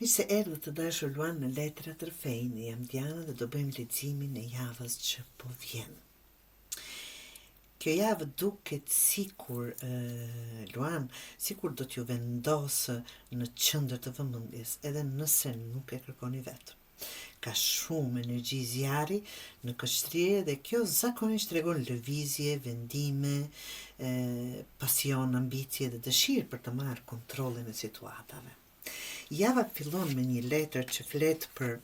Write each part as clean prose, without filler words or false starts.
Mi se erdhë të dashur Luan në Letra të Rfejnë, jam Diana dhe do bëjmë leximin e javës që po vjen. Kjo javë duket sikur, Luan, sikur do t'ju vendosë në qendër të vëmendjes, edhe nëse nuk e kërkoni vetë. Ka shumë energji zjarri në kështrije dhe kjo zakonisht tregon lëvizje, vendime, pasion, ambicie dhe dëshirë për të marrë kontrollin e situatave. Java fillon me një letër që flet për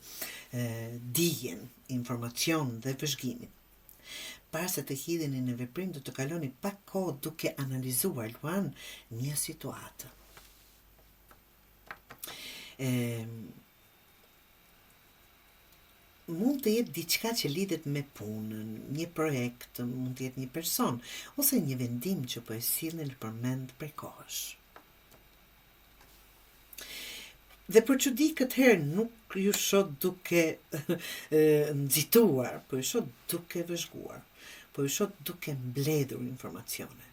dijen, informacion dhe vëzhgimin. Para se të hidheni në veprim do të kaloni pak kohë duke analizuar Luan një situatë. Mund të jetë diçka që lidhet me punën, një projekt, mund të jetë një person, ose një vendim që po e sillni në përmend prej kohësh. Dhe për çudi këtë herë nuk ju shoh duke nxituar, po ju shoh duke vëzhguar, po ju shoh duke mbledhur informacione.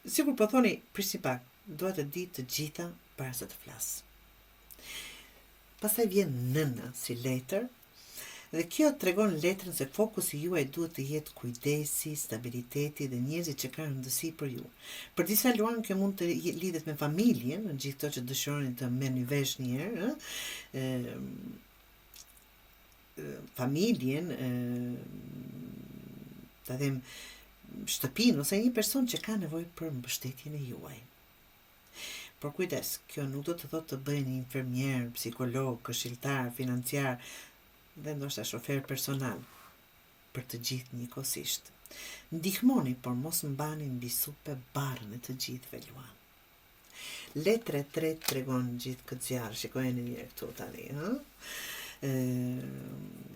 Sigur po thoni, prisni pak, dua të di të gjitha para se të flas. Pastaj vjen nëna si letër, dhe kjo tregon letrën se fokusi juaj duhet të jetë kujdesi, stabiliteti dhe njerëzit që kanë rëndësi për ju. Për disa Luan kjo mund të lidhet me familjen, në gjithë to që dëshironi të merrni vesh një herë, familjen, ta them shtëpinë ose një person që ka nevojë për mbështetjen e juaj. Por kujdes, kjo nuk do të thotë të bëheni infermier, psikolog, këshilltar, financiar dhe ndoshta shofer personal për të gjithë njëkohësisht. Ndihmoni, por mos mbani mbi supe barrën e të gjithëve Luan. Letra e tretë tregon gjithë këtë zjarr, shikojeni mirë këtu tani,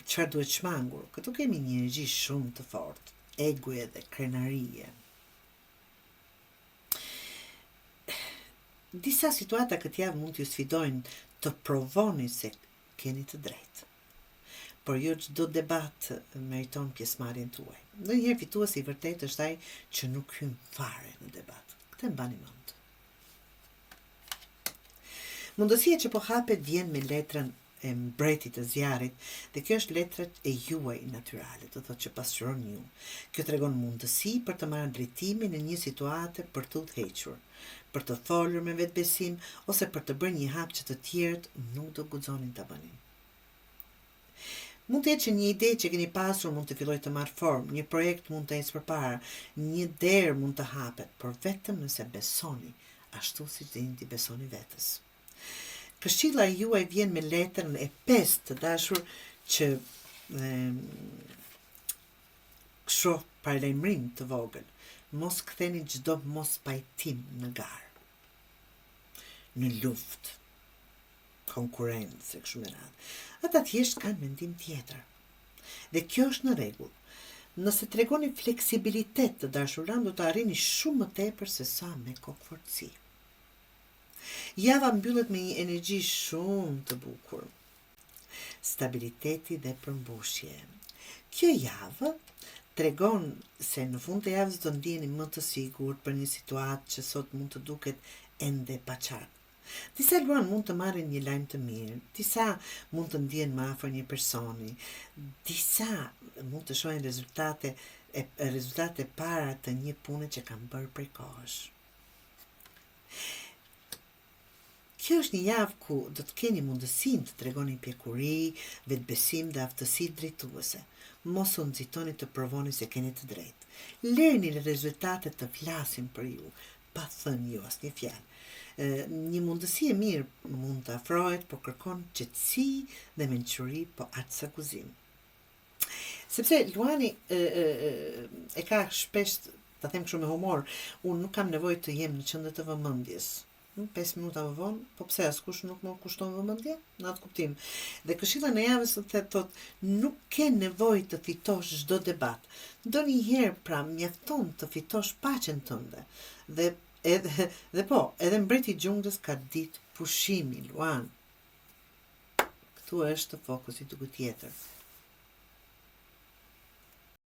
çfarë duhet shmangur? Këtu kemi një energji shumë të fortë, egoje dhe krenarie. Disa situata këtë javë mund t'ju sfidojnë të provoni se keni të drejtë. Por jo çdo debat meriton pjesëmarrjen tuaj. Ndonjëherë fituesi i vërtetë është ai që nuk hyn fare në debat. Këtë mbani mend. Mundësia që po hapet vjen me letrën e mbretit të zjarrit, dhe kjo është letra e juaj natyrale, do thotë që pasqyron ju. Kjo tregon mundësi për të marrë drejtimin në një situate për të udhëhequr, për të folur me vetbesim ose për të bërë një hap që të tjerët nuk do guxonin ta bënin. Mund të jetë që një ide që keni pasur mund të fillojë të marrë formë, një projekt mund të ecë përpara, një derë mund të hapet, por vetëm nëse besoni, ashtu siç dini të besoni vetes. Këshilla juaj vjen me letrën e 5 të dashur që shoh paralajmërim të vogël. Mos ktheni çdo mos pajtim në garë, në luftë, konkurrencë, kështu me radhë. Ata thjesht kanë mendim tjetër. Dhe kjo është në rregull. Nëse tregoni fleksibilitet të dashuran, do të arrini shumë më tepër se sa me kokëfortësi. Java mbyllet me një energji shumë të bukur. Stabiliteti dhe përmbushje. Kjo javë tregon se në fund të javës do ndiheni më të sigurt për një situatë që sot mund të duket ende pa qartë. Disa Luan mund të marrin një lajm të mirë, disa mund të ndihen më afër një personi, disa mund të shohin rezultate para të një pune që kanë bërë prej kohësh. Kjo është një javë ku do të keni mundësinë të tregoni pjekuri, vetbesim dhe aftësi drejtuese. Mos u nxitoni të provoni se keni të drejtë. Lërni rezultatet të flasin për ju, pa thënë ju asnjë fjalë. Një mundësi e mirë mund të afrohet, por kërkon qetësi dhe mençuri, po atë sa guzim. Sepse Luani e ka shpesh, ta them kështu me humor, unë nuk kam nevojë të jem në qendër të vëmendjes. 5 minuta më vonë, po pse askush nuk më kushton vëmendje? Në atë kuptim. Dhe këshilla në javës thotë, nuk ke nevojë të fitosh çdo debat. Ndonjëherë pra mjafton të fitosh paqen tënde. Dhe edhe mbreti i xhunglës ka ditë pushimi, Luan. Këtu është fokusi duke tjetër.